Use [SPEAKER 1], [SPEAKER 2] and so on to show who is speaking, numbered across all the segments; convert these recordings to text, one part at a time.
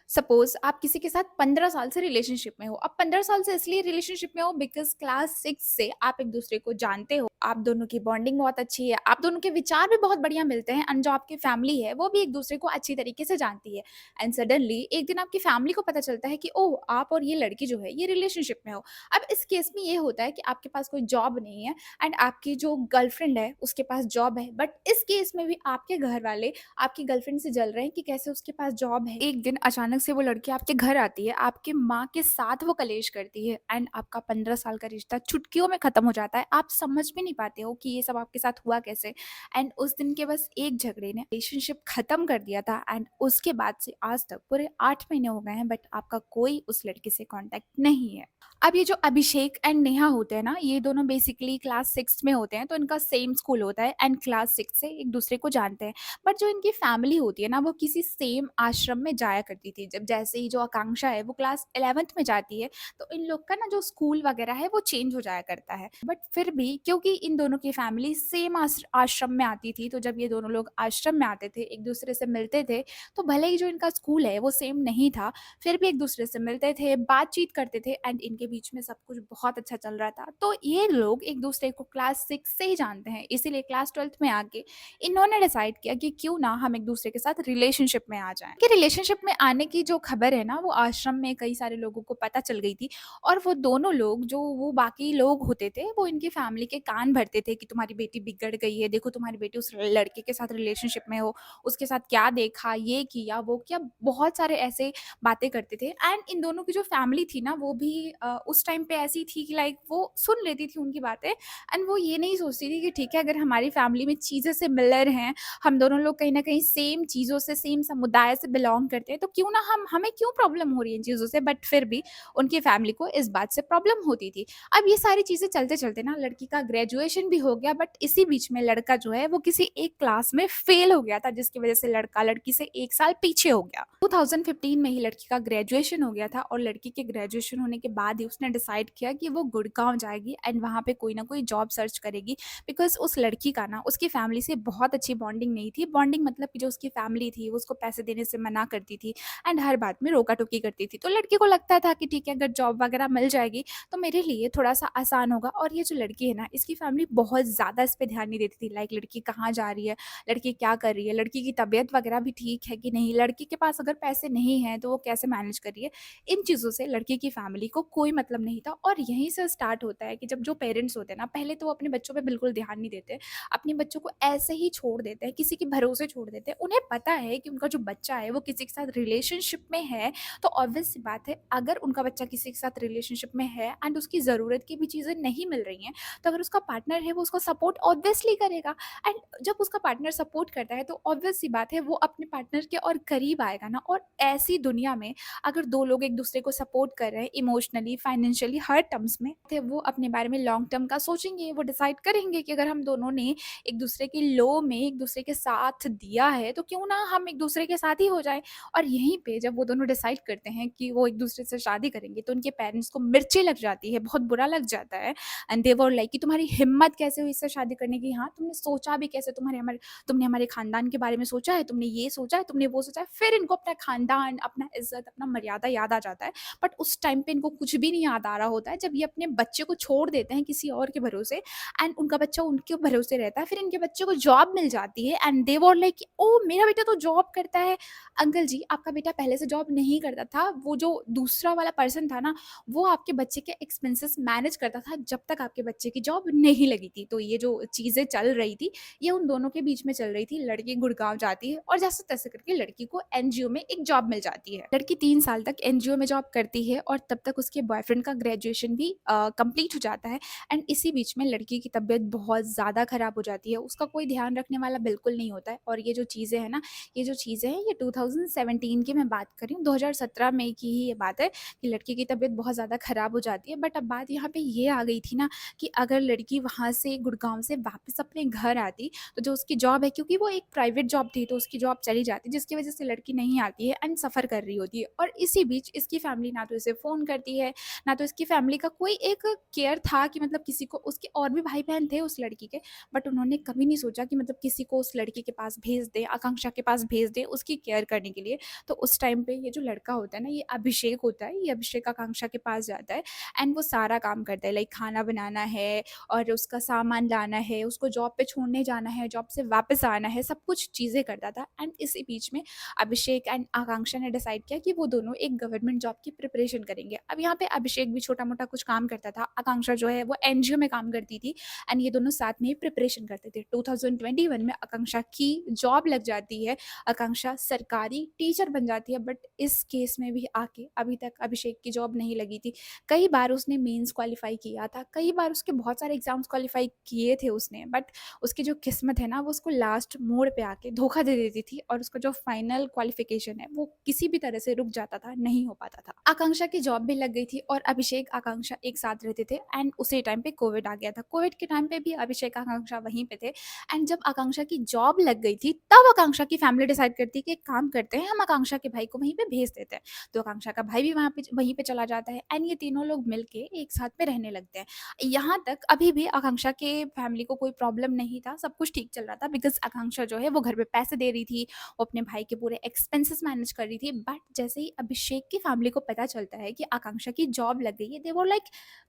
[SPEAKER 1] Suppose आप किसी के साथ 15 साल से रिलेशनशिप में हो। अब 15 साल से इसलिए रिलेशनशिप में हो बिकॉज क्लास 6 से आप एक दूसरे को जानते हो, आप दोनों की बॉन्डिंग बहुत अच्छी है, आप दोनों के विचार भी बहुत बढ़िया मिलते हैं, एंड जो आपकी फैमिली है वो भी एक दूसरे को अच्छी तरीके से जानती है। एंड सडनली एक दिन आपकी फैमिली को पता चलता है कि ओह, आप और ये लड़की जो है ये रिलेशनशिप में हो। अब इस केस में ये होता है कि आपके पास कोई जॉब नहीं है, एंड आपकी जो गर्लफ्रेंड है उसके पास जॉब है, बट इस केस में भी आपके घर वाले आपकी गर्लफ्रेंड से जल रहे हैं कि कैसे उसके पास जॉब है। एक दिन अचानक से वो लड़की आपके घर आती है, आपके माँ के साथ वो कलेश करती है, एंड आपका 15 साल का रिश्ता चुटकियों में खत्म हो जाता है। आप समझ भी नहीं पाते हो कि ये सब आपके साथ हुआ कैसे। एंड उस दिन के बस एक झगड़े ने रिलेशनशिप खत्म कर दिया था, एंड उसके बाद से आज तक पूरे 8 महीने हो गए हैं, बट आपका कोई उस लड़की से कांटेक्ट नहीं है। अब ये जो अभिषेक एंड नेहा होते हैं ना, ये दोनों बेसिकली क्लास 6 में होते हैं, तो इनका सेम स्कूल होता है, एंड क्लास 6 से एक दूसरे को जानते हैं। बट जो इनकी फैमिली होती है ना, वो किसी सेम आश्रम में जाया करती थी। जब जैसे ही जो आकांक्षा है वो क्लास 11th में जाती है, तो इन लोग का ना जो स्कूल वगैरह है वो चेंज हो जाया करता है। बट फिर भी क्योंकि इन दोनों की फैमिली सेम आश्रम में आती थी, तो जब ये दोनों लोग आश्रम में आते थे, एक दूसरे से मिलते थे, तो भले ही जो इनका स्कूल है वो सेम नहीं था, फिर भी एक दूसरे से मिलते थे, बातचीत करते थे, एंड इनके बीच में सब कुछ बहुत अच्छा चल रहा था। तो ये लोग एक दूसरे को क्लास 6 से ही जानते हैं, इसीलिए क्लास 12th में आके इन्होंने डिसाइड किया कि क्यों ना हम एक दूसरे के साथ रिलेशनशिप में आ जाएं। कि रिलेशनशिप में आने की जो खबर है ना, वो आश्रम में कई सारे लोगों को पता चल गई थी, और वो दोनों लोग जो वो बाकी लोग होते थे, वो इनकी फैमिली के कान भरते थे कि तुम्हारी बेटी बिगड़ गई है, देखो तुम्हारी बेटी उस लड़के के साथ रिलेशनशिप में हो, उसके साथ क्या देखा, ये किया वो किया, बहुत सारे ऐसे बातें करते थे। एंड इन दोनों की जो फैमिली थी ना, वो भी उस टाइम पे ऐसी थी कि लाइक वो सुन लेती थी उनकी बातें, एंड वो ये नहीं सोचती थी कि ठीक है, अगर हमारी फैमिली में चीज़ें सिमिलर हैं, हम दोनों लोग कहीं न कहीं सेम चीज़ों से, सेम समुदाय से बिलॉन्ग करते हैं, तो क्यों ना हमें क्यों प्रॉब्लम हो रही है इन चीज़ों से? बट फिर भी उनकी फैमिली को इस बात से प्रॉब्लम होती थी। अब ये सारी चीज़ें चलते-चलते ना लड़की का ग्रेजुएशन भी हो गया, बट इसी बीच में लड़का जो है वो किसी एक क्लास में फेल हो गया था, जिसकी वज़ह से लड़का लड़की से 1 साल पीछे हो गया। 2015 में ही लड़की का ग्रेजुएशन हो गया था, और लड़की के ग्रेजुएशन होने के बाद ही उसने डिसाइड किया कि वो गुड़गाँव जाएगी, एंड वहाँ पे कोई ना कोई जॉब सर्च करेगी, बिकॉज़ उस लड़की का ना उसकी फैमिली से बहुत अच्छी बॉन्डिंग नहीं थी। बॉन्डिंग मतलब कि जो उसकी फैमिली थी वो उसको पैसे देने से मना करती थी, एंड हर बात में रोका-टोकी करती थी। तो लड़की को लगता था कि ठीक है, अगर जॉब वगैरह मिल जाएगी तो मेरे लिए थोड़ा-सा आसान होगा। और ये जो लड़की है ना, इसकी फैमिली बहुत ज़्यादा इस पे ध्यान नहीं देती थी, लाइक लड़की कहाँ जा रही है, लड़की क्या कर रही है, लड़की की तबीयत वगैरह भी ठीक है कि नहीं, लड़की के पास अगर पैसे नहीं हैं तो वो कैसे मैनेज कर रही है। इन चीज़ों से लड़की की फैमिली को कोई मतलब नहीं था, और यहीं से स्टार्ट होता है कि जब जो पेरेंट्स होते हैं ना, पहले तो वो अपने बच्चों पे बिल्कुल ध्यान नहीं देते, अपने बच्चों को ऐसे ही छोड़ देते हैं, किसी के भरोसे छोड़ देते हैं। उन्हें पता है कि उनका जो बच्चा है वो किसी के साथ रिलेशनशिप में है, तो ऑब्वियस सी बात है, अगर उनका बच्चा किसी के साथ रिलेशनशिप में है एंड उसकी ज़रूरत की भी चीज़ें नहीं मिल रही हैं, तो अगर उसका पार्टनर है वो उसको सपोर्ट ऑब्वियसली करेगा। एंड जब उसका पार्टनर सपोर्ट करता है, तो ऑब्वियस सी बात है, वो अपने पार्टनर के और करीब आएगा ना। और ऐसी दुनिया में अगर 2 लोग एक दूसरे को सपोर्ट कर रहे हैं इमोशनली, फाइनेंशियली, हर टर्म्स में, तो वो अपने बारे में लॉन्ग टर्म का सोचेंगे, वो डिसाइड करेंगे कि अगर हम दोनों ने एक दूसरे की लो में एक दूसरे के साथ दिया है, तो क्यों ना हम एक दूसरे के साथ ही हो जाएँ। और यहीं पे जब वो दोनों डिसाइड करते हैं कि वो एक दूसरे से शादी करेंगे, तो उनके पेरेंट्स को मिर्ची लग जाती है, बहुत बुरा लग जाता है, एंड दे वर लाइक कि तुम्हारी हिम्मत कैसे हुई इससे शादी करने की? हाँ, तुमने सोचा भी कैसे? तुमने हमारे खानदान के बारे में सोचा है, तुमने ये सोचा है, तुमने वो सोचा है। फिर इनको अपना खानदान, अपना इज्जत, अपना मर्यादा याद आ जाता है, बट उस टाइम पे इनको कुछ भी नहीं याद आ रहा होता है, जब ये अपने बच्चे को छोड़ देते हैं किसी और के भरोसे, एंड उनका बच्चा उनके भरोसे रहता है। फिर इनके बच्चे को जॉब मिल जाती है, and they were like oh, मेरा बेटा तो जॉब करता है। अंकल जी, आपका बेटा पहले से जॉब नहीं करता था, वो जो दूसरा वाला पर्सन था ना, वो आपके बच्चे के एक्सपेंसेस मैनेज करता था जब तक आपके बच्चे की जॉब नहीं लगी थी। तो ये जो चीज़ें चल रही थी, ये उन दोनों के बीच में चल रही थी। लड़की गुड़गाँव जाती है, और जैसे-तैसे करके लड़की को एनजीओ में एक जॉब मिल जाती है। लड़की 3 साल तक एनजीओ में जॉब करती है, और तब तक उसके बॉयफ्रेंड का ग्रेजुएशन भी कंप्लीट हो जाता है, एंड इसी बीच में लड़की की तबीयत बहुत ज़्यादा खराब हो जाती है। उसका कोई ध्यान रखने वाला बिल्कुल नहीं होता है, और ये जो चीज़ें हैं ना, ये जो चीज़ें हैं, ये 2017 की मैं बात कर रही हूँ, 2017 में की ही ये बात है कि लड़की की तबीयत बहुत ज़्यादा ख़राब हो जाती है। बट अब बात यहाँ पे ये आ गई थी ना कि अगर लड़की वहाँ से गुड़गाँव से वापस अपने घर आती, तो जो उसकी जॉब है, क्योंकि वो एक प्राइवेट जॉब थी तो उसकी जॉब चली जाती, जिसकी वज़ह से लड़की नहीं आती है एंड सफ़र कर रही होती है। और इसी बीच इसकी फैमिली ना तो इसे फ़ोन करती है, ना तो इसकी फैमिली का कोई एक केयर था कि मतलब किसी को, उसके और भी भाई-बहन थे उस लड़की के, बट उन्होंने कभी नहीं सोचा कि मतलब किसी को उस लड़की के पास भेज दें, आकांक्षा के पास भेज दें उसकी केयर करने के लिए। तो उस टाइम पे ये जो लड़का होता है ना, ये अभिषेक होता है, ये अभिषेक आकांक्षा के पास जाता है एंड वो सारा काम करता है, लाइक खाना बनाना है और उसका सामान लाना है, उसको जॉब पे छोड़ने जाना है, जॉब से वापस आना है, सब कुछ चीज़ें करता था। एंड इसी बीच में अभिषेक एंड आकांक्षा ने डिसाइड किया कि वो दोनों एक गवर्नमेंट जॉब की प्रिपरेशन करेंगे। अब यहाँ पे अभिषेक भी छोटा-मोटा कुछ काम करता था, आकांक्षा जो है वो एनजीओ में काम करती थी एंड ये दोनों साथ में ही प्रिपरेशन करते थे। 2021 में आकांक्षा की जॉब लग जाती है, आकांक्षा सरकारी टीचर बन जाती है, बट इस केस में भी आके अभी तक अभिषेक की जॉब नहीं लगी थी। कई बार उसने मेंस क्वालीफाई किया था, कई बार उसके बहुत सारे एग्ज़ाम्स क्वालीफाई किए थे उसने, बट उसकी जो किस्मत है ना, वो उसको लास्ट मोड़ पे आके धोखा दे देती थी और उसका जो फाइनल क्वालिफ़िकेशन है, वो किसी भी तरह से रुक जाता था, नहीं हो पाता था। आकांक्षा की जॉब भी लग गई थी और अभिषेक, आकांक्षा एक साथ रहते थे एंड उसी टाइम पे कोविड आ गया था। कोविड के टाइम पे भी अभिषेक, आकांक्षा वहीं पे थे एंड जब आकांक्षा की जॉब लग गई थी, तब आकांक्षा की फैमिली डिसाइड करती है कि एक काम करते हैं, हम आकांक्षा के भाई को वहीं पे भेज देते हैं। तो आकांक्षा का भाई भी वहीं पे चला जाता है एंड ये तीनों लोग मिलके एक साथ में रहने लगते हैं। यहाँ तक अभी भी आकांक्षा के फैमिली को कोई प्रॉब्लम नहीं था, सब कुछ ठीक चल रहा था बिकॉज़ आकांक्षा जो है वो घर पे पैसे दे रही थी, वो अपने भाई के पूरे एक्सपेंसेस मैनेज कर रही थी। बट जैसे ही अभिषेक की फैमिली को पता चलता है कि आकांक्षा की जॉब लग गई है, दे वर लाइक,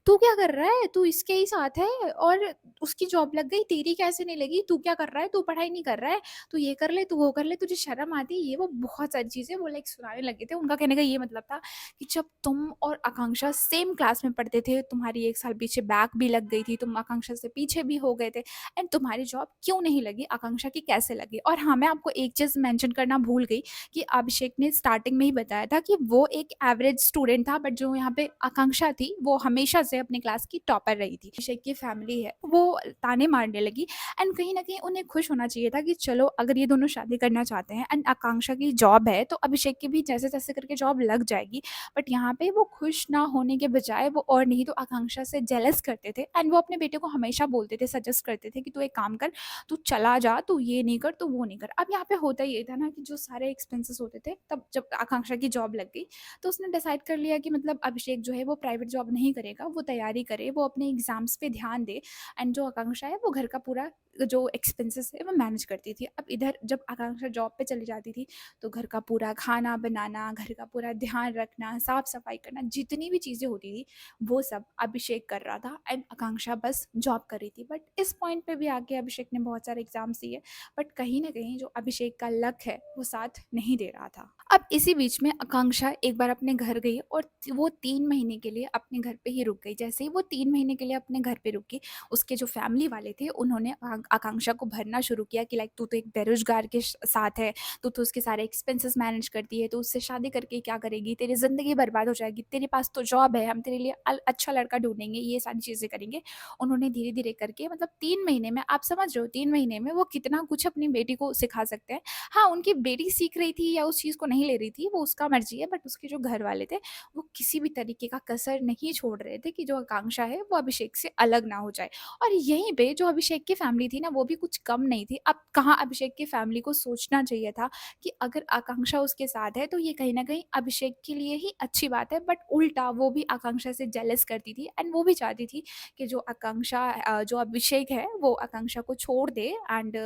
[SPEAKER 1] "तू क्या कर रहा है? तू इसके ही साथ है और उसकी जॉब लग गई, तेरी कैसे नहीं लगी? तू क्या कर रहा है? तू पढ़ाई नहीं कर रहा है? तू ये कर ले, तू वो कर ले, तुझे शर्म आती है?" ये वो बहुत सारी चीज़ें वो लाइक सुनाने लगे थे। उनका कहने का ये मतलब था कि जब तुम और आकांक्षा सेम क्लास में पढ़ते थे, तुम्हारी 1 साल पीछे बैक भी लग गई थी, तुम आकांक्षा से पीछे भी हो गए थे एंड तुम्हारी जॉब क्यों नहीं लगी, आकांक्षा की कैसे लगी? और हाँ, मैं आपको एक चीज़ मेंशन करना भूल गई कि अभिषेक ने स्टार्टिंग में ही बताया था कि वो एक एवरेज स्टूडेंट था, बट जो यहाँ पे आकांक्षा थी, वो हमेशा से अपनी क्लास की टॉपर रही थी। अभिषेक की फैमिली है, वो ताने मारने लगी एंड कहीं न कहीं उन्हें खुश होना चाहिए था कि चलो अगर ये दोनों शादी करना चाहते हैं एंड आकांक्षा की जॉब है, तो अभिषेक की भी जैसे-तैसे करके जॉब लग जाएगी। बट यहाँ पे वो खुश ना होने के बजाय वो और नहीं तो आकांक्षा से जेलस करते थे एंड वो अपने बेटे को हमेशा बोलते थे, सजेस्ट करते थे कि तू एक काम कर, तू चला जा, तू ये नहीं कर, तू वो नहीं कर। अब यहाँ पे होता ये था ना कि जो सारे एक्सपेंसेस होते थे, तब जब आकांक्षा की जॉब लग गई, तो उसने डिसाइड कर लिया कि मतलब अभिषेक जो है वो प्राइवेट जॉब नहीं करेगा, वो तैयारी करे, वो अपने एग्ज़ाम्स पे ध्यान दे एंड जो आकांक्षा है वो घर का पूरा जो एक्सपेंसेस है वो मैनेज करती थी। अब इधर जब आकांक्षा जॉब पे चली जाती थी, तो घर का पूरा खाना बनाना, घर का पूरा ध्यान रखना, साफ-सफाई करना, जितनी भी चीज़ें होती थी, वो सब अभिषेक कर रहा था एंड आकांक्षा बस जॉब कर रही थी। बट इस पॉइंट पे भी आके अभिषेक ने बहुत सारे एग्ज़ाम्स दिए, बट कहीं न कहीं जो अभिषेक का लक है, वो साथ नहीं दे रहा था। अब इसी बीच में आकांक्षा एक बार अपने घर गई और वो 3 महीने के लिए अपने घर पे ही रुक गई। जैसे ही वो 3 महीने के लिए अपने घर पे रुकी, उसके जो फैमिली वाले थे, उन्होंने आकांक्षा को भरना शुरू किया कि लाइक तू तो एक बेरोज़गार के साथ है, तू तो उसके सारे एक्सपेंसेस मैनेज करती है, तू उससे शादी करके क्या करेगी? तेरी ज़िंदगी बर्बाद हो जाएगी, तेरे पास तो जॉब है, हम तेरे लिए अच्छा लड़का ढूँढेंगे, ये सारी चीज़ें करेंगे। उन्होंने धीरे-धीरे करके मतलब 3 महीने में, आप समझ रहे हो 3 महीने में वो कितना कुछ अपनी बेटी को सिखा सकते हैं। हाँ, उनकी बेटी सीख रही थी या उस चीज़ को नहीं ले रही थी, वो उसका मर्ज़ी है, बट उसके जो घर वाले थे, वो किसी भी तरीके का कसर नहीं छोड़ रहे थे कि जो आकांक्षा है, वो अभिषेक से अलग ना हो जाए। और यहीं पे जो अभिषेक की फैमिली थी ना, वो भी कुछ कम नहीं थी। अब कहाँ अभिषेक की फैमिली को सोचना चाहिए था कि अगर आकांक्षा उसके साथ है, तो ये कहीं न कहीं अभिषेक के लिए ही अच्छी बात है, बट उल्टा वो भी आकांक्षा से जेलस करती थी एंड वो भी चाहती थी कि जो अभिषेक है, वो आकांक्षा को छोड़ दे एंड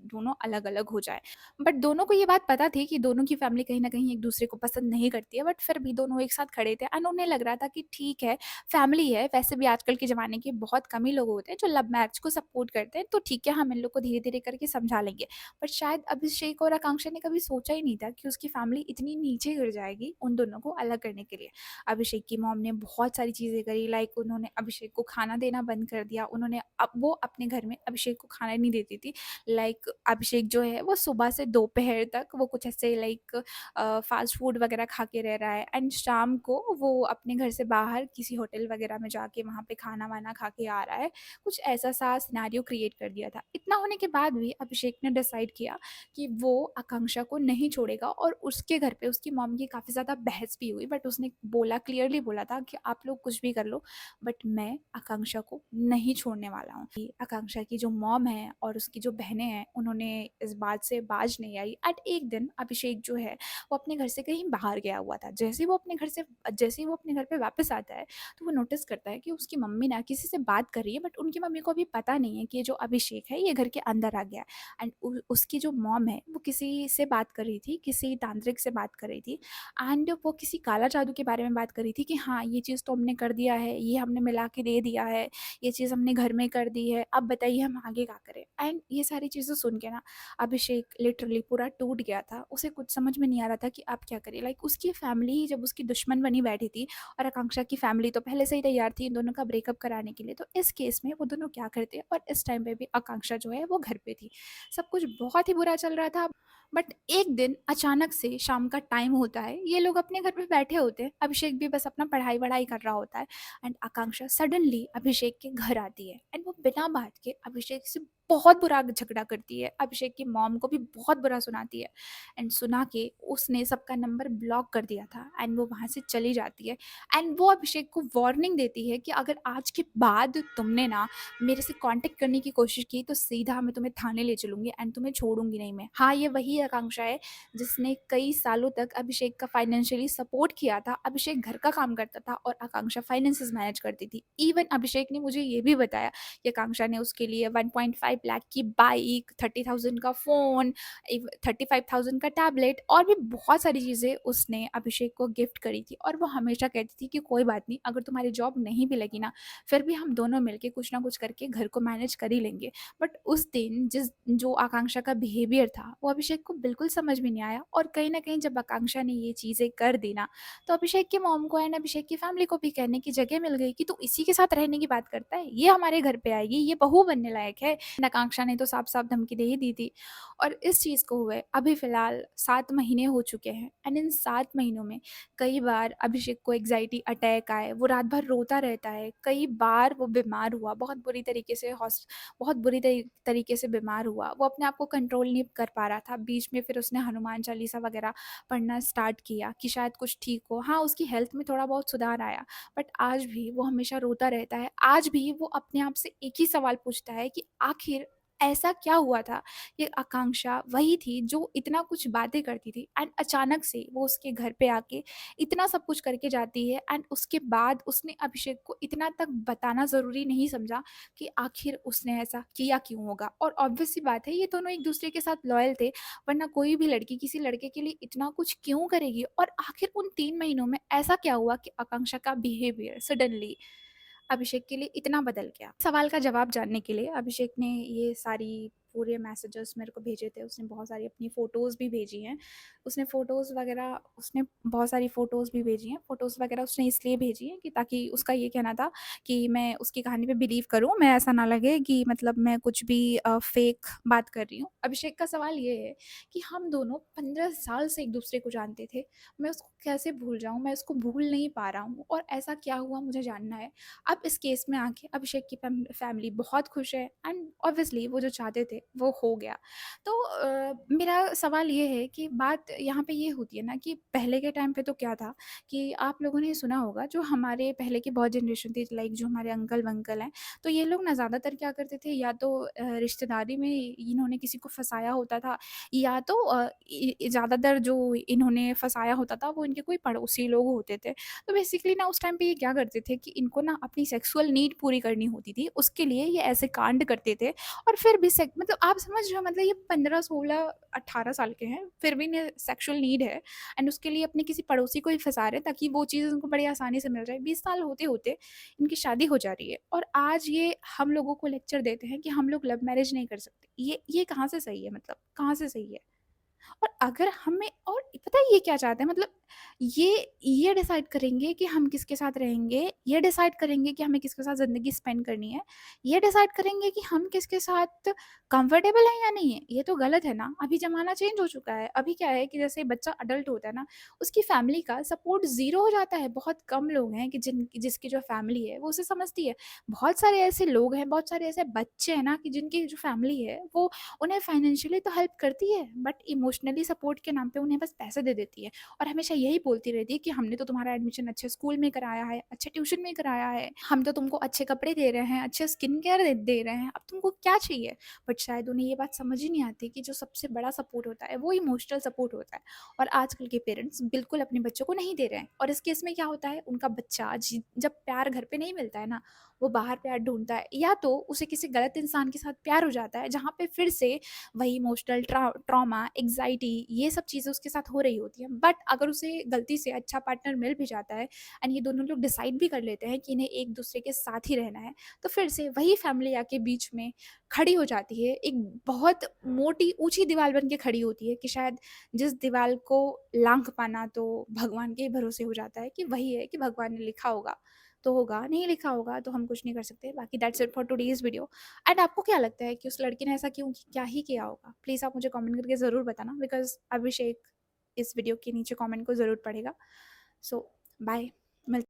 [SPEAKER 1] दोनों अलग-अलग हो जाएँ। बट दोनों को ये बात पता थी कि दोनों की फैमिली कहीं न कहीं एक-दूसरे को पसंद नहीं करती है, बट फिर भी दोनों एक साथ खड़े थे एंड उन्हें लग रहा था कि ठीक है, फैमिली है, वैसे भी आजकल के ज़माने के बहुत कम ही लोग होते हैं जो लव मैरिज को सपोर्ट करते हैं, तो ठीक है, हम इन लोग को धीरे-धीरे करके समझा लेंगे। बट शायद अभिषेक और आकांक्षा ने कभी सोचा ही नहीं था कि उसकी फैमिली इतनी नीचे गिर जाएगी उन दोनों को अलग करने के लिए। अभिषेक की मॉम ने बहुत सारी चीज़ें करी, लाइक उन्होंने अभिषेक को खाना देना बंद कर दिया, उन्होंने अब वो अपने घर में अभिषेक को खाना नहीं देती थी। लाइक अभिषेक जो है वो सुबह से दोपहर तक वो कुछ ऐसे लाइक फ़ास्ट फूड वग़ैरह खा के रह रहा है एंड शाम को वो अपने घर से बाहर किसी होटल वग़ैरह में जाके वहाँ पे खाना-वाना खा के आ रहा है। कुछ ऐसा-सा सिनेरियो क्रिएट कर दिया था। इतना होने के बाद भी अभिषेक ने डिसाइड किया कि वो आकांक्षा को नहीं छोड़ेगा और उसके घर पे उसकी मॉम की काफ़ी ज़्यादा बहस भी हुई, बट उसने बोला, क्लियरली बोला था कि आप लोग कुछ भी कर लो, बट मैं आकांक्षा को नहीं छोड़ने वाला हूँ। कि आकांक्षा की जो मॉम है और उसकी जो बहनें हैं, उन्होंने इस बात से बाज नहीं आई। एट एक दिन अभिषेक जो है वो अपने घर से कहीं बाहर गया हुआ था। जैसे ही वो अपने घर पे वापस आता है, तो वो नोटिस करता है कि उसकी मम्मी ना किसी से बात कर रही है, बट उनकी मम्मी को अभी पता नहीं है कि ये जो अभिषेक है ये घर के अंदर आ गया है। एंड उसकी जो मॉम है वो किसी से बात कर रही थी, किसी तांत्रिक से बात कर रही थी, एंड वो किसी काला जादू के बारे में बात कर रही थी कि हाँ, ये चीज़ तो हमने कर दिया है, ये हमने मिला के दे दिया है, ये चीज़ हमने घर में कर दी है, अब बताइए हम आगे क्या करें। एंड ये सारी चीज़ें सुन के ना अभिषेक लिटरली पूरा टूट गया था। उसे कुछ समझ में नहीं आ रहा था कि अब क्या करे। लाइक उसकी फैमिली ही जब उसकी दुश्मन बनी बैठी थी, और आकांक्षा की फैमिली तो पहले से ही तैयार थी इन दोनों का ब्रेकअप कराने के लिए, तो इस केस में वो दोनों क्या करते। और इस टाइम पे भी आकांक्षा जो है वो घर पे थी। सब कुछ बहुत ही बुरा चल रहा था। बट एक दिन अचानक से शाम का टाइम होता है, ये लोग अपने घर पे बैठे होते हैं, अभिषेक भी बस अपना पढ़ाई-वढ़ाई कर रहा होता है, एंड आकांक्षा सडनली अभिषेक के घर आती है एंड वो बिना बात के अभिषेक से बहुत बुरा झगड़ा करती है। अभिषेक की मॉम को भी बहुत बुरा सुनाती है, एंड सुना के उसने सबका नंबर ब्लॉक कर दिया था एंड वो वहाँ से चली जाती है। एंड वो अभिषेक को वार्निंग देती है कि अगर आज के बाद तुमने ना मेरे से कांटेक्ट करने की कोशिश की तो सीधा मैं तुम्हें थाने ले चलूँगी एंड तुम्हें छोड़ूँगी नहीं मैं। हाँ, ये वही आकांक्षा है जिसने कई सालों तक अभिषेक का फाइनेंशियली सपोर्ट किया था। अभिषेक घर का काम करता था और आकांक्षा फाइनेंसेस मैनेज करती थी। इवन अभिषेक ने मुझे ये भी बताया कि आकांक्षा ने उसके लिए 1.5 लाख की बाइक, 30,000 का फ़ोन, 35,000 का टैबलेट और भी बहुत सारी चीज़ें उसने अभिषेक को गिफ्ट करी थी। और वो हमेशा कहती थी कि कोई बात नहीं, अगर तुम्हारी जॉब नहीं भी लगी ना, फिर भी हम दोनों मिलके कुछ ना कुछ करके घर को मैनेज कर ही लेंगे। बट उस दिन जो आकांक्षा का बिहेवियर था, वो अभिषेक को बिल्कुल समझ में नहीं आया। और कहीं न कहीं जब आकांक्षा ने ये चीज़ें कर दी ना, तो अभिषेक की मॉम को एंड अभिषेक की फैमिली को भी कहने की जगह मिल गई कि तू इसी के साथ रहने की बात करता है, ये हमारे घर पे आएगी, ये बहू बनने लायक है। एंड आकांक्षा ने तो साफ-साफ धमकी दे ही दी थी। और इस चीज़ को हुए अभी फ़िलहाल 7 महीने हो चुके हैं, एंड इन 7 महीनों में कई बार अभिषेक को एंग्ज़ायटी अटैक आए, वो रात भर रोता रहता है, कई बार वो बीमार हुआ, बहुत बुरी तरीके से बीमार हुआ। वो अपने आप को कंट्रोल नहीं कर पा रहा था। बीच में फिर उसने हनुमान चालीसा वगैरह पढ़ना स्टार्ट किया कि शायद कुछ ठीक हो। हाँ, उसकी हेल्थ में थोड़ा बहुत सुधार आया, बट आज भी वो हमेशा रोता रहता है। आज भी वो अपने आप से एक ही सवाल पूछता है कि आखिर ऐसा क्या हुआ था? ये आकांक्षा वही थी जो इतना कुछ बातें करती थी, एंड अचानक से वो उसके घर पे आके इतना सब कुछ करके जाती है, एंड उसके बाद उसने अभिषेक को इतना तक बताना ज़रूरी नहीं समझा कि आखिर उसने ऐसा किया क्यों होगा। और ऑब्वियस सी बात है, ये दोनों एक दूसरे के साथ लॉयल थे, वरना कोई भी लड़की किसी लड़के के लिए इतना कुछ क्यों करेगी। और आखिर उन 3 महीनों में ऐसा क्या हुआ कि आकांक्षा का बिहेवियर सडनली अभिषेक के लिए इतना बदल गया। सवाल का जवाब जानने के लिए अभिषेक ने ये सारी पूरे मैसेजेस मेरे को भेजे थे। उसने बहुत सारी अपनी फ़ोटोज़ भी भेजी हैं। उसने बहुत सारी फ़ोटोज़ भी भेजी हैं। फ़ोटोज़ वगैरह उसने इसलिए भेजी हैं कि ताकि उसका ये कहना था कि मैं उसकी कहानी पे बिलीव करूँ, मैं ऐसा ना लगे कि मतलब मैं कुछ भी फ़ेक बात कर रही हूँ। अभिषेक का सवाल ये है कि हम दोनों 15 साल से एक-दूसरे को जानते थे। मैं उसको कैसे भूल जाऊँ? मैं उसको भूल नहीं पा रहा हूँ, और ऐसा क्या हुआ मुझे जानना है। अब इस केस में आके अभिषेक की फैमिली बहुत खुश है, एंड ऑब्वियसली वो जो चाहते थे वो हो गया। तो मेरा सवाल ये है कि बात यहाँ पे ये होती है ना कि पहले के टाइम पे तो क्या था कि आप लोगों ने सुना होगा, जो हमारे पहले की बहुत जनरेशन थी, लाइक जो हमारे अंकल वंकल हैं, तो ये लोग ना ज़्यादातर क्या करते थे, या तो रिश्तेदारी में इन्होंने किसी को फंसाया होता था, या तो ज़्यादातर जो इन्होंने फंसाया होता था वो इनके कोई पड़ोसी लोग होते थे। तो बेसिकली ना उस टाइम पे ये क्या करते थे कि इनको ना अपनी सेक्सुअल नीड पूरी करनी होती थी, उसके लिए ये ऐसे कांड करते थे। और फिर भी मतलब आप समझ रहे हो, मतलब ये 15 16 18 साल के हैं, फिर भी इन्हें सेक्सुअल नीड है, एंड उसके लिए अपने किसी पड़ोसी को ही फंसा रहे हैं ताकि वो चीज़ उनको बड़ी आसानी से मिल जाए। 20 साल होते होते इनकी शादी हो जा रही है, और आज ये हम लोगों को लेक्चर देते हैं कि हम लोग लव मैरिज नहीं कर सकते। ये कहाँ से सही है, मतलब कहाँ से सही है? और अगर हमें और पता है ये क्या चाहते हैं, मतलब ये डिसाइड करेंगे कि हम किसके साथ रहेंगे, ये डिसाइड करेंगे कि हमें किसके साथ ज़िंदगी स्पेंड करनी है, ये डिसाइड करेंगे कि हम किसके साथ कंफर्टेबल हैं या नहीं है। ये तो गलत है ना, अभी ज़माना चेंज हो चुका है। अभी क्या है कि जैसे बच्चा अडल्ट होता है ना, उसकी फैमिली का सपोर्ट ज़ीरो हो जाता है। बहुत कम लोग हैं कि जिसकी जो फैमिली है वो उसे समझती है। बहुत सारे ऐसे लोग हैं, बहुत सारे ऐसे बच्चे हैं ना कि जिनकी जो फैमिली है वो उन्हें फाइनेंशियली तो हेल्प करती है, बट इमोशनली सपोर्ट के नाम पे उन्हें बस पैसे दे देती है, और हमेशा यही बोलती रहती है कि हमने तो तुम्हारा एडमिशन अच्छे स्कूल में कराया है, अच्छे ट्यूशन में कराया है, हम तो तुमको अच्छे कपड़े दे रहे हैं, अच्छे स्किन केयर दे रहे हैं, अब तुमको क्या चाहिए। बट शायद उन्हें ये बात समझ ही नहीं आती कि जो सबसे बड़ा सपोर्ट होता है वो इमोशनल सपोर्ट होता है, और आजकल के पेरेंट्स बिल्कुल अपने बच्चों को नहीं दे रहे हैं। और इस केस में क्या होता है, उनका बच्चा जब प्यार घर पे नहीं मिलता है ना, वो बाहर प्यार ढूंढता है, या तो उसे किसी गलत इंसान के साथ प्यार हो जाता है जहाँ पे फिर से वही इमोशनल ट्रॉमा, एंग्जाइटी, ये सब चीज़ें उसके साथ हो रही होती हैं। बट अगर उसे गलती से अच्छा पार्टनर मिल भी जाता है एंड ये दोनों लोग डिसाइड भी कर लेते हैं कि इन्हें एक दूसरे के साथ ही रहना है, तो फिर से वही फैमिली आके बीच में खड़ी हो जाती है, एक बहुत मोटी ऊंची दीवार बन के खड़ी होती है कि शायद जिस दीवार को लांघ पाना तो भगवान के ही भरोसे हो जाता है, कि वही है कि भगवान ने लिखा होगा तो होगा, नहीं लिखा होगा तो हम कुछ नहीं कर सकते। बाकी that's it for today's video. And आपको क्या लगता है कि उस लड़की ने ऐसा क्यों, क्या ही किया होगा? प्लीज़ आप मुझे कमेंट करके ज़रूर बताना, बिकॉज़ अभिषेक इस वीडियो के नीचे कमेंट को ज़रूर पढ़ेगा। सो बाय।